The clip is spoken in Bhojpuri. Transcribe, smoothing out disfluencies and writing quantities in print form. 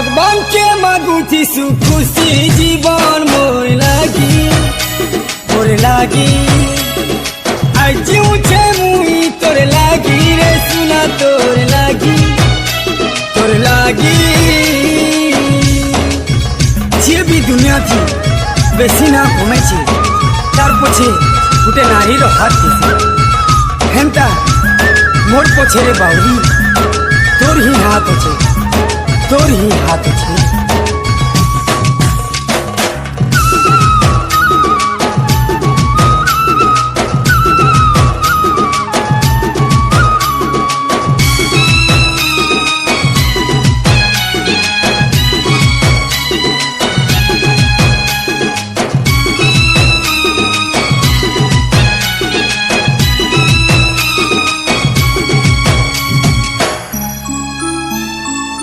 भगवान के मागुथी सुखुशी जीवन मोर लागी आज उठे मुई तोर लागी रे सुना तोर लागी जे भी दुनिया थी बेसी ना घूमे तार पछे गुटे नारीर हाथ थी हेमता मोर पछे रे बाउरी तोर ही हाथ अच्छे